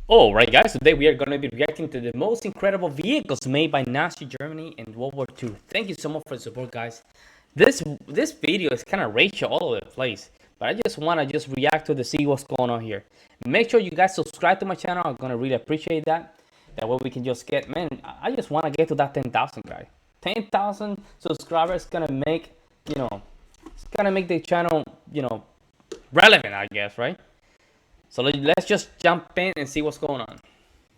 Alright guys, today we are going to be reacting to the most incredible vehicles made by Nazi Germany in World War II. Thank you so much for the support, guys. This video is kind of racial all over the place, but I just want to just react to see what's going on here. Make sure you guys subscribe to my channel. I'm going to really appreciate that. That way we can just get, man, I just want to get to that 10,000 guy. 10,000 subscribers going to make, it's going to make the channel, relevant, I guess, right? So let's just jump in and see what's going on.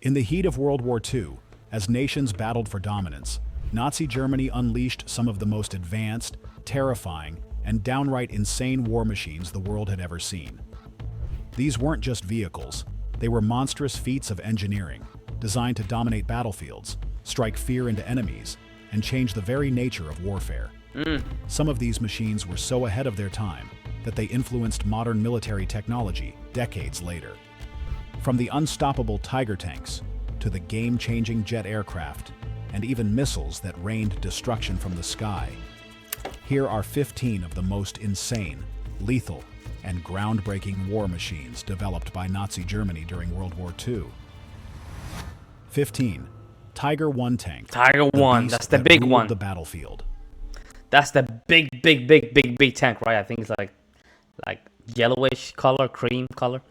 In the heat of World War II, as nations battled for dominance, Nazi Germany unleashed some of the most advanced, terrifying, and downright insane war machines the world had ever seen. These weren't just vehicles, they were monstrous feats of engineering, designed to dominate battlefields, strike fear into enemies, and change the very nature of warfare. Some of these machines were so ahead of their time that they influenced modern military technology decades later. From the unstoppable Tiger tanks to the game-changing jet aircraft and even missiles that rained destruction from the sky, here are 15 of the most insane, lethal, and groundbreaking war machines developed by Nazi Germany during World War II. 15. Tiger I tank. Tiger I, that's the big one. The battlefield. That's the big tank, right? I think it's like yellowish color, cream color.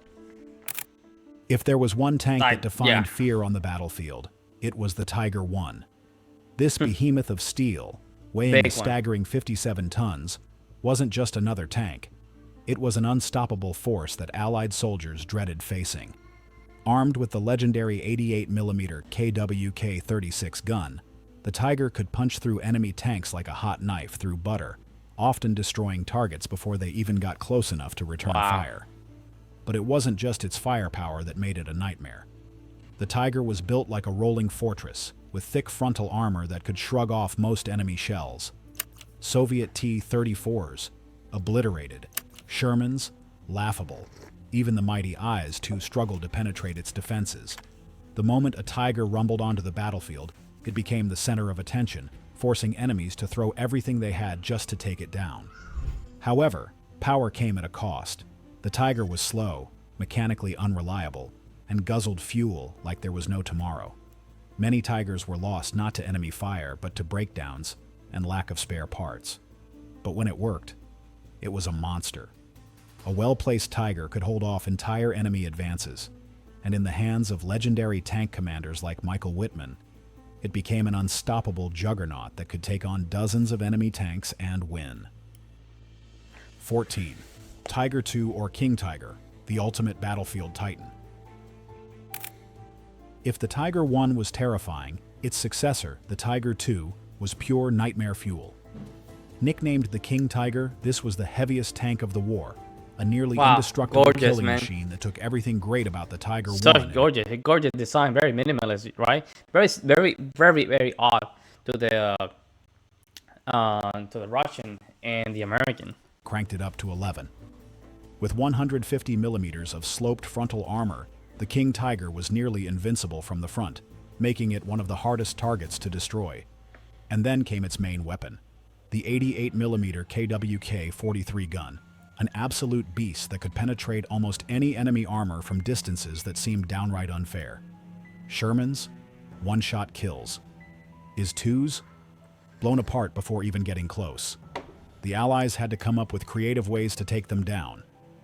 If there was one tank that defined fear on the battlefield, it was the Tiger I. This behemoth of steel, weighing a staggering 57 tons, wasn't just another tank. It was an unstoppable force that Allied soldiers dreaded facing. Armed with the legendary 88mm KWK-36 gun, the Tiger could punch through enemy tanks like a hot knife through butter, often destroying targets before they even got close enough to return fire. But it wasn't just its firepower that made it a nightmare. The Tiger was built like a rolling fortress, with thick frontal armor that could shrug off most enemy shells. Soviet T-34s, obliterated. Shermans, laughable. Even the mighty IS-2 struggled to penetrate its defenses. The moment a Tiger rumbled onto the battlefield, it became the center of attention, forcing enemies to throw everything they had just to take it down. However, power came at a cost. The Tiger was slow, mechanically unreliable, and guzzled fuel like there was no tomorrow. Many Tigers were lost not to enemy fire, but to breakdowns and lack of spare parts. But when it worked, it was a monster. A well-placed Tiger could hold off entire enemy advances, and in the hands of legendary tank commanders like Michael Wittmann, it became an unstoppable juggernaut that could take on dozens of enemy tanks and win. 14. Tiger II or King Tiger, the ultimate battlefield titan. If the Tiger I was terrifying, its successor, the Tiger II, was pure nightmare fuel. Nicknamed the King Tiger, this was the heaviest tank of the war, a nearly indestructible killing machine that took everthing great about the Tiger I. Such gorgeous design, very minimalist, right? Very odd to the Russian and the American. Cranked it up to 11. With 150 millimeters of sloped frontal armor, the King Tiger was nearly invincible from the front, making it one of the hardest targets to destroy. And then came its main weapon, the 88mm KWK-43 gun, an absolute beast that could penetrate almost any enemy armor from distances that seemed downright unfair. Shermans, one-shot kills. Is-2s, blown apart before even getting close. The Allies had to come up with creative ways to take them down.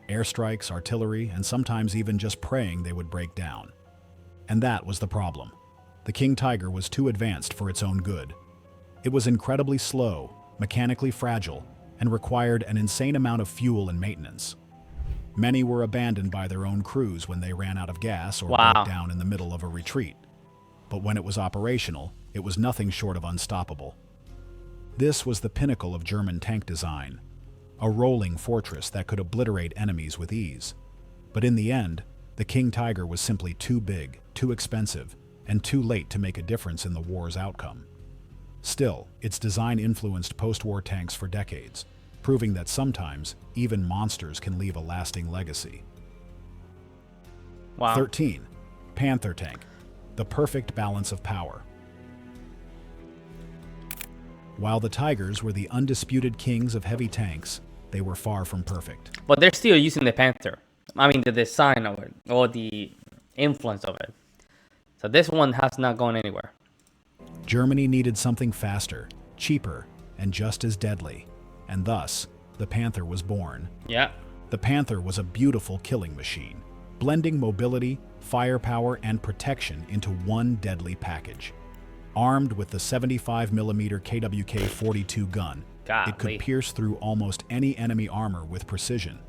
Airstrikes, artillery, and sometimes even just praying they would break down. And that was the problem. The King Tiger was too advanced for its own good. It was incredibly slow, mechanically fragile, and required an insane amount of fuel and maintenance. Many were abandoned by their own crews when they ran out of gas or broke down in the middle of a retreat. But when it was operational, it was nothing short of unstoppable. This was the pinnacle of German tank design, a rolling fortress that could obliterate enemies with ease. But in the end, the King Tiger was simply too big, too expensive, and too late to make a difference in the war's outcome. Still, its design influenced post-war tanks for decades, proving that sometimes even monsters can leave a lasting legacy. 13. Panther tank, the perfect balance of power. While the Tigers were the undisputed kings of heavy tanks, they were far from perfect. But they're still using the Panther. I mean, the design of it, or the influence of it. So this one has not gone anywhere. Germany needed something faster, cheaper, and just as deadly. And thus, the Panther was born. Yeah. The Panther was a beautiful killing machine, blending mobility, firepower, and protection into one deadly package. Armed with the 75mm WW2 gun, it could pierce through almost any enemy armor with precision.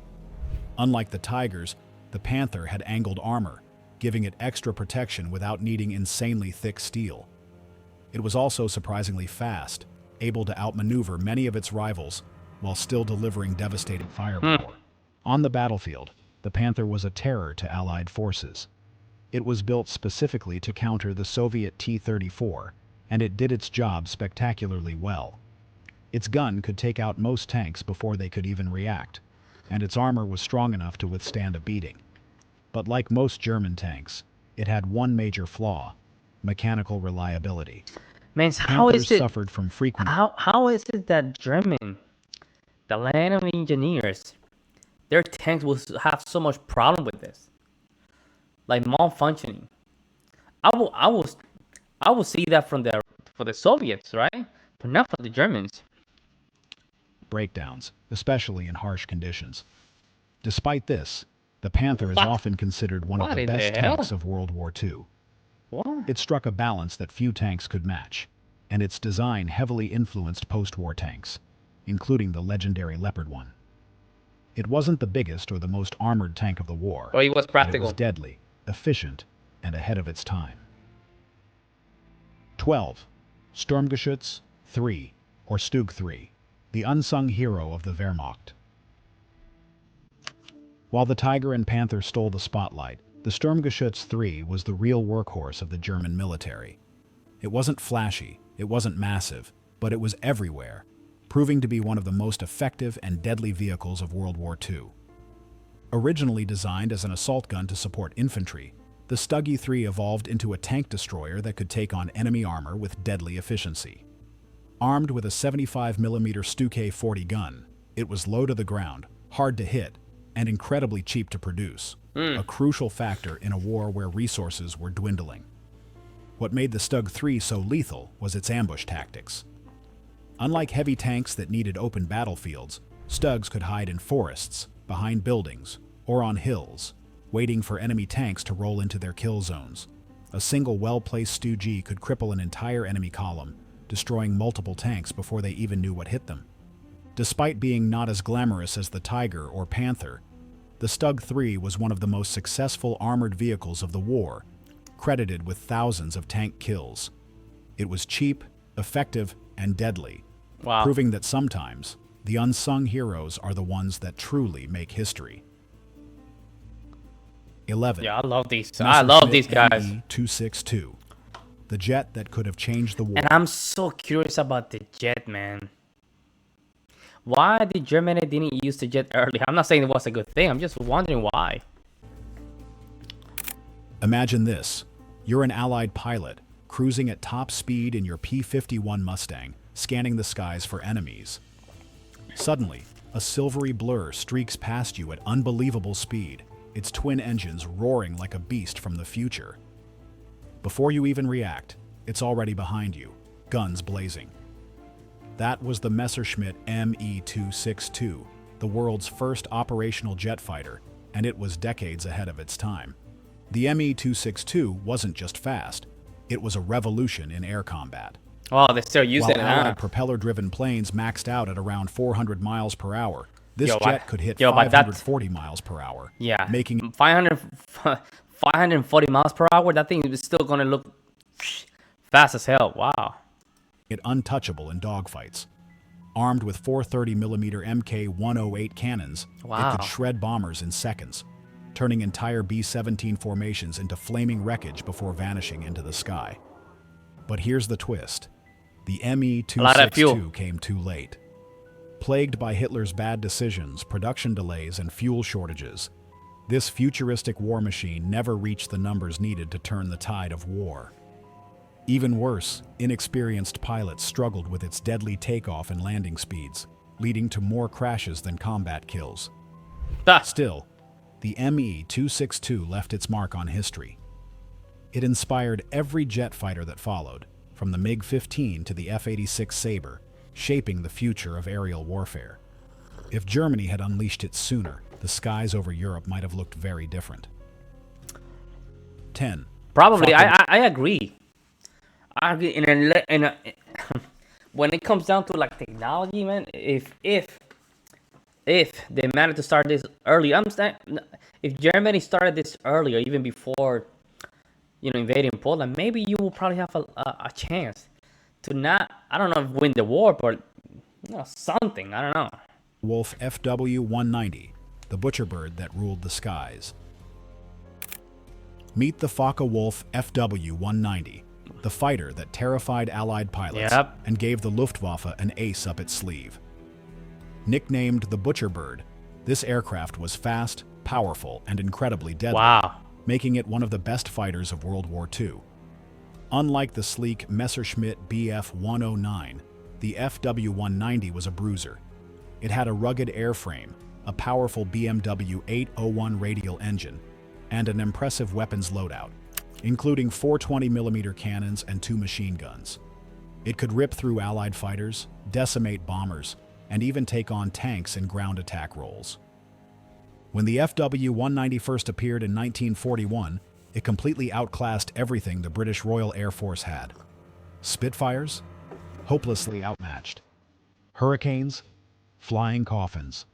Unlike the Tigers, the Panther had angled armor, giving it extra protection without needing insanely thick steel. It was also surprisingly fast, able to outmaneuver many of its rivals while still delivering devastating firepower. On the battlefield, the Panther was a terror to Allied forces. It was built specifically to counter the Soviet T-34, and it did its job spectacularly well. Its gun could take out most tanks before they could even react, and its armor was strong enough to withstand a beating. But like most German tanks, it had one major flaw: mechanical reliability. Man, how is it suffered from frequent... How is it that German, the land of engineers, their tanks will have so much problem with this, like malfunctioning? I will see that from for the Soviets, right? But not for the Germans. Breakdowns, especially in harsh conditions. Despite this, the Panther is often considered one of the best tanks of World War II. What? It struck a balance that few tanks could match, and its design heavily influenced post-war tanks, including the legendary Leopard 1. It wasn't the biggest or the most armored tank of the war. Well, it was practical. It was deadly, efficient, and ahead of its time. 12. Sturmgeschütz III, or Stug III, the unsung hero of the Wehrmacht. While the Tiger and Panther stole the spotlight, the Sturmgeschütz III was the real workhorse of the German military. It wasn't flashy, it wasn't massive, but it was everywhere, proving to be one of the most effective and deadly vehicles of World War II. Originally designed as an assault gun to support infantry, the Stug III evolved into a tank destroyer that could take on enemy armor with deadly efficiency. Armed with a 75mm Stug-Kfz gun, it was low to the ground, hard to hit, and incredibly cheap to produce, a crucial factor in a war where resources were dwindling. What made the Stug III so lethal was its ambush tactics. Unlike heavy tanks that needed open battlefields, Stugs could hide in forests, behind buildings, or on hills, waiting for enemy tanks to roll into their kill zones. A single well-placed Stug could cripple an entire enemy column, destroying multiple tanks before they even knew what hit them. Despite being not as glamorous as the Tiger or Panther, the Stug III was one of the most successful armored vehicles of the war, credited with thousands of tank kills. It was cheap, effective, and deadly, proving that sometimes the unsung heroes are the ones that truly make history. 11. Yeah, I love these. I love these guys. ME-262, the jet that could have changed the war. And I'm so curious about the jet, man. Why did Germany didn't use the jet early? I'm not saying it was a good thing. I'm just wondering why. Imagine this. You're an Allied pilot, cruising at top speed in your P-51 Mustang, scanning the skies for enemies. Suddenly, a silvery blur streaks past you at unbelievable speed, its twin engines roaring like a beast from the future. Before you even react, it's already behind you, guns blazing. That was the Messerschmitt ME-262, the world's first operational jet fighter, and it was decades ahead of its time. The ME-262 wasn't just fast, it was a revolution in air combat. Oh, they're still using it now. While Allied propeller-driven planes maxed out at around 400 miles per hour, this jet could hit 540 miles per hour. Yeah, making 540 miles per hour, that thing is still going to look fast as hell. Wow. It untouchable in dogfights. Armed with 430mm Mk-108 cannons, it could shred bombers in seconds, turning entire B-17 formations into flaming wreckage before vanishing into the sky. But here's the twist. The ME-262 came too late. Plagued by Hitler's bad decisions, production delays, and fuel shortages, this futuristic war machine never reached the numbers needed to turn the tide of war. Even worse, inexperienced pilots struggled with its deadly takeoff and landing speeds, leading to more crashes than combat kills. Still, the Me-262 left its mark on history. It inspired every jet fighter that followed, from the MiG-15 to the F-86 Sabre, shaping the future of aerial warfare. If Germany had unleashed it sooner, the skies over Europe might have looked very different. 10. Probably, I agree. I agree. When it comes down to like technology, man, if they managed to start this early, if Germany started this earlier, even before, invading Poland, maybe you will probably have a chance to not, I don't know, win the war, but something, I don't know. Wolf FW-190, the butcher bird that ruled the skies. Meet the Focke-Wulf FW-190, the fighter that terrified Allied pilots and gave the Luftwaffe an ace up its sleeve. Nicknamed the Butcher Bird, this aircraft was fast, powerful, and incredibly deadly, making it one of the best fighters of World War II. Unlike the sleek Messerschmitt Bf-109, the FW-190 was a bruiser. It had a rugged airframe, a powerful BMW 801 radial engine, and an impressive weapons loadout, including 420mm cannons and 2 machine guns. It could rip through Allied fighters, decimate bombers, and even take on tanks in ground attack roles. When the FW-190 first appeared in 1941, it completely outclassed everything the British Royal Air Force had. Spitfires? Hopelessly outmatched. Hurricanes? Flying coffins.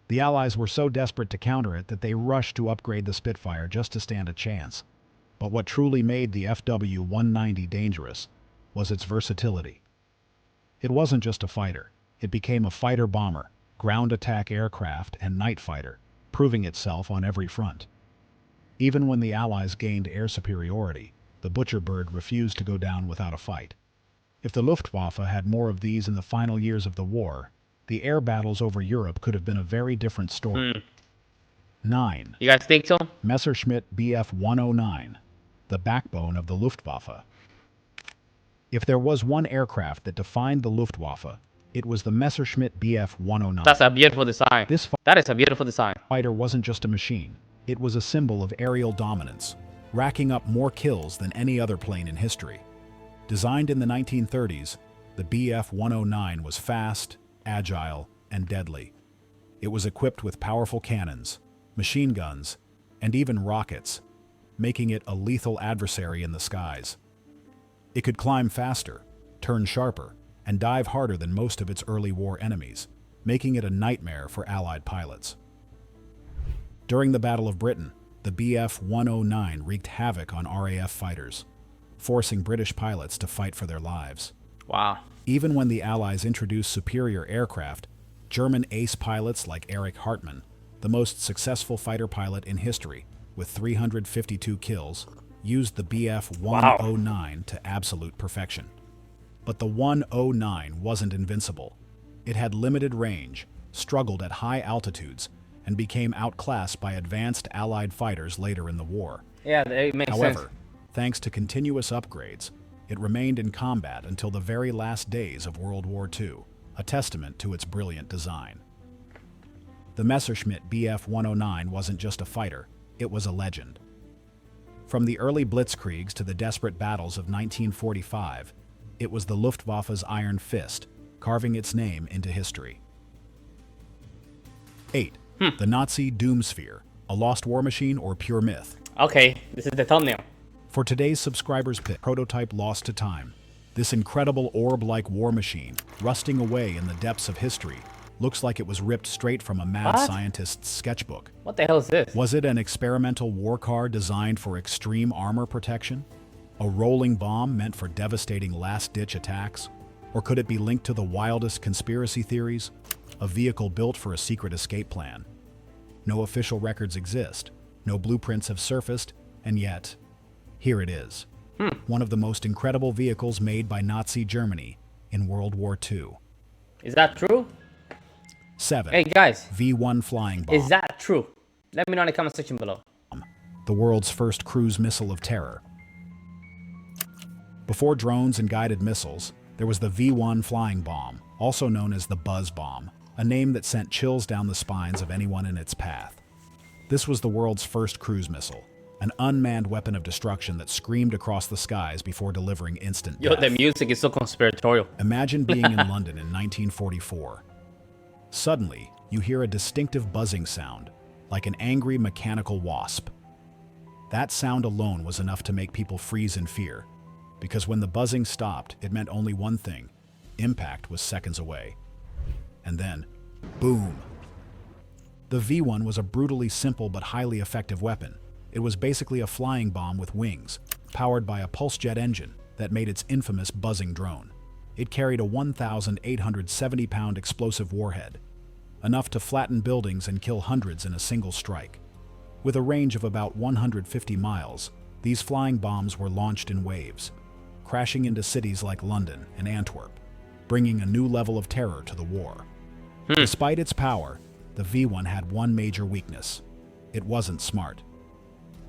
The Allies were so desperate to counter it that they rushed to upgrade the Spitfire just to stand a chance. But what truly made the FW-190 dangerous was its versatility. It wasn't just a fighter. It became a fighter-bomber, ground attack aircraft, and night fighter, proving itself on every front. Even when the Allies gained air superiority, the Butcher Bird refused to go down without a fight. If the Luftwaffe had more of these in the final years of the war, the air battles over Europe could have been a very different story. 9. You guys think so? Messerschmitt Bf-109, the backbone of the Luftwaffe. If there was one aircraft that defined the Luftwaffe, it was the Messerschmitt Bf-109. That's a beautiful design. That is a beautiful design. Fighter wasn't just a machine. It was a symbol of aerial dominance, racking up more kills than any other plane in history. Designed in the 1930s, the Bf-109 was fast, agile, and deadly. It was equipped with powerful cannons, machine guns, and even rockets, making it a lethal adversary in the skies. It could climb faster, turn sharper, and dive harder than most of its early war enemies, making it a nightmare for Allied pilots. During the Battle of Britain, the Bf-109 wreaked havoc on RAF fighters, forcing British pilots to fight for their lives. Wow. Even when the Allies introduced superior aircraft, German ace pilots like Erich Hartmann, the most successful fighter pilot in history, with 352 kills, used the Bf-109 to absolute perfection. But the 109 wasn't invincible. It had limited range, struggled at high altitudes, and became outclassed by advanced Allied fighters later in the war. Yeah, it makes sense. However, thanks to continuous upgrades, it remained in combat until the very last days of World War II, a testament to its brilliant design. The Messerschmitt Bf-109 wasn't just a fighter, it was a legend. From the early blitzkriegs to the desperate battles of 1945, it was the Luftwaffe's iron fist, carving its name into history. 8. The Nazi Doomsphere, a lost war machine or pure myth. Okay, this is the thumbnail. For today's subscribers' pick, prototype lost to time. This incredible orb-like war machine, rusting away in the depths of history, looks like it was ripped straight from a mad scientist's sketchbook. What the hell is this? Was it an experimental war car designed for extreme armor protection? A rolling bomb meant for devastating last-ditch attacks? Or could it be linked to the wildest conspiracy theories? A vehicle built for a secret escape plan. No official records exist, no blueprints have surfaced, and yet, here it is. One of the most incredible vehicles made by Nazi Germany in World War II. Is that true? 7. Hey guys, V1 flying bomb. is that true? Let me know in the comment section below. The world's first cruise missile of terror. Before drones and guided missiles, there was the V1 flying bomb, also known as the buzz bomb, a name that sent chills down the spines of anyone in its path. This was the world's first cruise missile, an unmanned weapon of destruction that screamed across the skies before delivering instant death. Yo, the music is so conspiratorial. Imagine being in London in 1944. Suddenly, you hear a distinctive buzzing sound, like an angry mechanical wasp. That sound alone was enough to make people freeze in fear, because when the buzzing stopped, it meant only one thing: impact was seconds away. And then, boom! The V1 was a brutally simple but highly effective weapon. It was basically a flying bomb with wings, powered by a pulse jet engine that made its infamous buzzing drone. It carried a 1,870-pound explosive warhead, enough to flatten buildings and kill hundreds in a single strike. With a range of about 150 miles, these flying bombs were launched in waves, crashing into cities like London and Antwerp, bringing a new level of terror to the war. Despite its power, the V1 had one major weakness: it wasn't smart.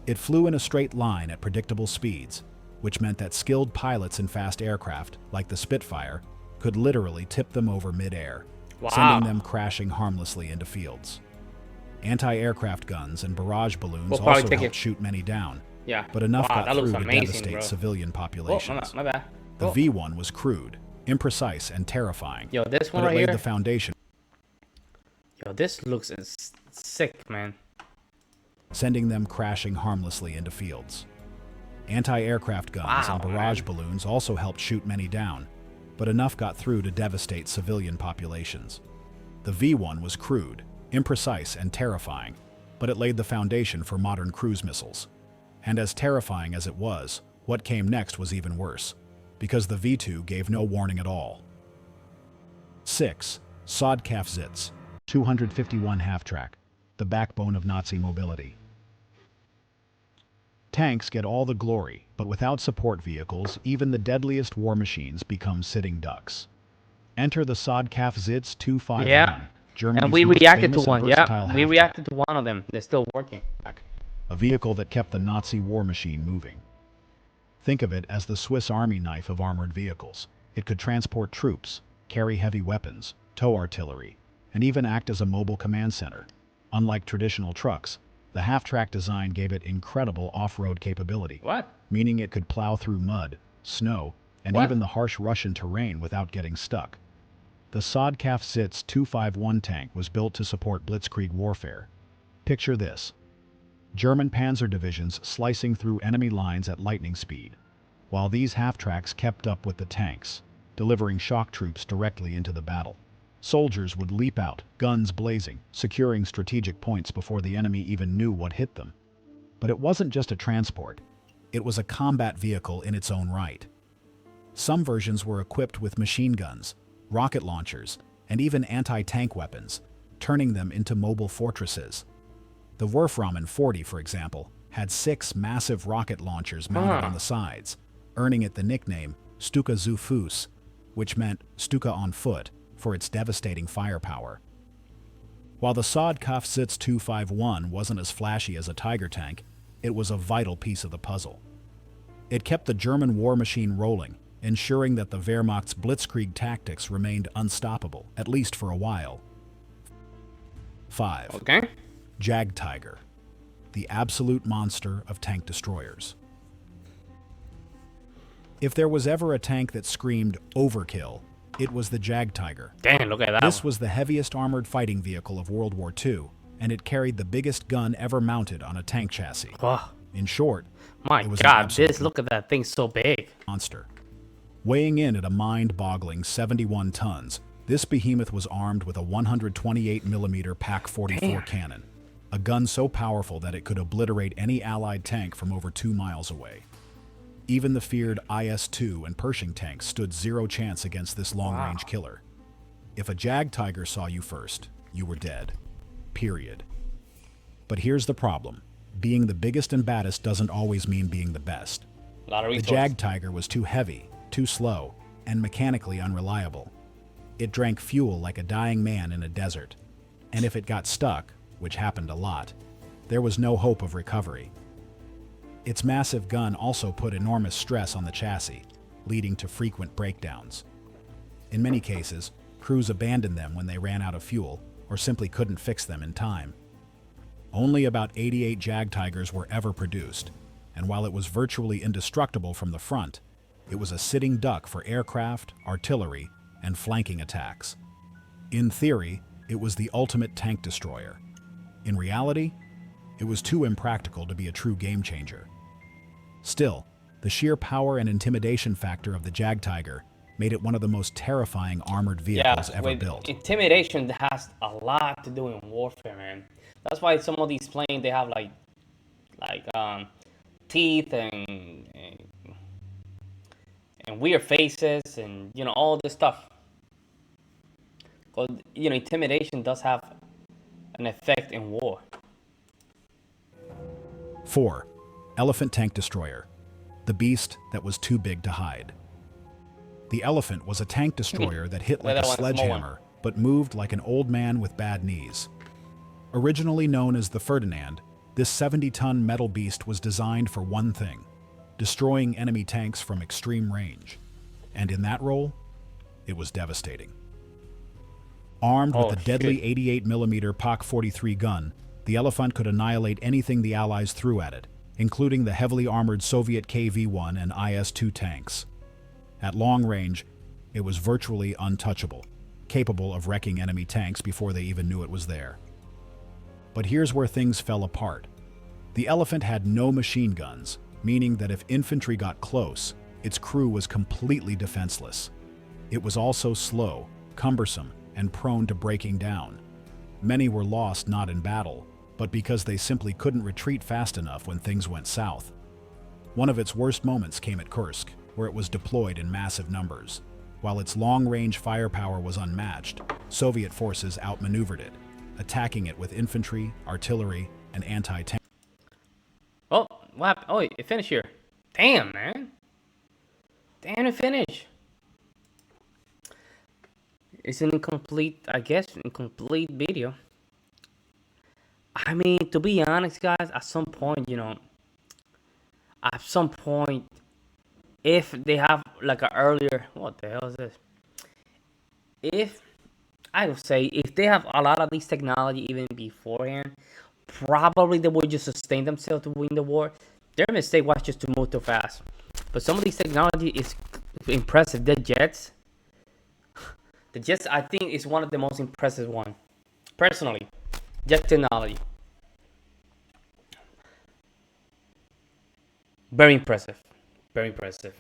It flew in a straight line at predictable speeds, which meant that skilled pilots in fast aircraft, like the Spitfire, could literally tip them over mid-air, sending them crashing harmlessly into fields. Anti-aircraft guns and barrage balloons also helped shoot many down, but enough got through to devastate civilian populations. My bad. The V1 was crude, imprecise, and terrifying, Yo, this one but it right laid here. the foundation. Yo, this looks sick, man. Sending them crashing harmlessly into fields. Anti-aircraft guns and barrage balloons also helped shoot many down, but enough got through to devastate civilian populations. The V1 was crude, imprecise, and terrifying, but it laid the foundation for modern cruise missiles. And as terrifying as it was, what came next was even worse, because the V2 gave no warning at all. 6. Stg.Kfz, 251 half-track, the backbone of Nazi mobility. Tanks get all the glory, but without support vehicles, even the deadliest war machines become sitting ducks. Enter the Stg.Kfz 251. Germany's And we most reacted to famous one, and versatile we half-track. reacted to one of them. They're still working. A vehicle that kept the Nazi war machine moving. Think of it as the Swiss Army knife of armored vehicles. It could transport troops, carry heavy weapons, tow artillery, and even act as a mobile command center. Unlike traditional trucks, the half-track design gave it incredible off-road capability, meaning it could plow through mud, snow, and even the harsh Russian terrain without getting stuck. The Stg.Kfz 251 tank was built to support blitzkrieg warfare. Picture this: German panzer divisions slicing through enemy lines at lightning speed, while these half-tracks kept up with the tanks, delivering shock troops directly into the battle. Soldiers would leap out, guns blazing, securing strategic points before the enemy even knew what hit them. But it wasn't just a transport. It was a combat vehicle in its own right. Some versions were equipped with machine guns, rocket launchers, and even anti-tank weapons, turning them into mobile fortresses. The Wolframen 40, for example, had 6 massive rocket launchers mounted on the sides, earning it the nickname Stuka zu Fuß, which meant Stuka on foot, for its devastating firepower. While the Stg.Kfz 251 wasn't as flashy as a Tiger tank, it was a vital piece of the puzzle. It kept the German war machine rolling, ensuring that the Wehrmacht's blitzkrieg tactics remained unstoppable, at least for a while. 5. Jagdtiger, the absolute monster of tank destroyers. If there was ever a tank that screamed overkill, it was the Jagdtiger. Damn, look at that. This was the heaviest armored fighting vehicle of World War II, and it carried the biggest gun ever mounted on a tank chassis. In short, my it was God, look at that thing, so big. Monster. Weighing in at a mind-boggling 71 tons, this behemoth was armed with a 128mm PaK-44 cannon, a gun so powerful that it could obliterate any Allied tank from over 2 miles away. Even the feared IS-2 and Pershing tanks stood zero chance against this long-range killer. If a Jagdtiger saw you first, you were dead. Period. But here's the problem. Being the biggest and baddest doesn't always mean being the best. The Jagdtiger was too heavy, too slow, and mechanically unreliable. It drank fuel like a dying man in a desert. And if it got stuck, which happened a lot, there was no hope of recovery. Its massive gun also put enormous stress on the chassis, leading to frequent breakdowns. In many cases, crews abandoned them when they ran out of fuel or simply couldn't fix them in time. Only about 88 Jagdtigers were ever produced, and while it was virtually indestructible from the front, it was a sitting duck for aircraft, artillery, and flanking attacks. In theory, it was the ultimate tank destroyer. In reality, it was too impractical to be a true game changer. Still, the sheer power and intimidation factor of the Jagdtiger made it one of the most terrifying armored vehicles ever built. Intimidation has a lot to do in warfare, man. That's why some of these planes, they have like teeth and weird faces and, you know, all this stuff. Because, you know, intimidation does have an effect in war. 4. Elefant Tank Destroyer, the beast that was too big to hide. The Elefant was a tank destroyer that hit like a sledgehammer, but moved like an old man with bad knees. Originally known as the Ferdinand, this 70-ton metal beast was designed for one thing: destroying enemy tanks from extreme range. And in that role, it was devastating. Armed with a deadly 88mm PaK-43 gun, the Elefant could annihilate anything the Allies threw at it, including the heavily armored Soviet KV-1 and IS-2 tanks. At long range, it was virtually untouchable, capable of wrecking enemy tanks before they even knew it was there. But here's where things fell apart. The Elefant had no machine guns, meaning that if infantry got close, its crew was completely defenseless. It was also slow, cumbersome, and prone to breaking down. Many were lost not in battle, but because they simply couldn't retreat fast enough when things went south. One of its worst moments came at Kursk, where it was deployed in massive numbers. While its long-range firepower was unmatched, Soviet forces outmaneuvered it, attacking it with infantry, artillery, and anti-tank. Oh, what happened? Oh, it finished here. Damn, man. Damn, it finished. It's an incomplete, I guess, incomplete video. I mean, to be honest, guys, at some point, you know, if they have like an earlier, what the hell is this? If, I would say, if they have a lot of these technology even beforehand, probably they would just sustain themselves to win the war. Their mistake was just to move too fast. But some of these technology is impressive. The jets, I think, is one of the most impressive one. Personally, jet technology. Very impressive. Very impressive.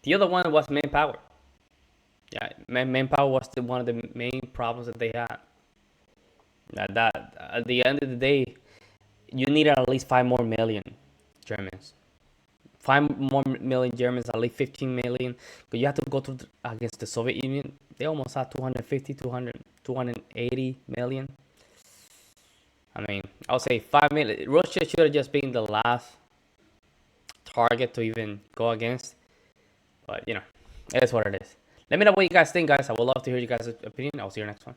The other one was manpower. Yeah, manpower was one of the main problems that they had. That at the end of the day, you needed at least 5 more million Germans. 5 more million Germans, at least 15 million. Because you have to go through against the Soviet Union. They almost had 280 million. I mean, I would say 5 million. Russia should have just been the last target to even go against. But, you know, it is what it is. Let me know what you guys think, guys. I would love to hear you guys' opinion. I'll see you next one.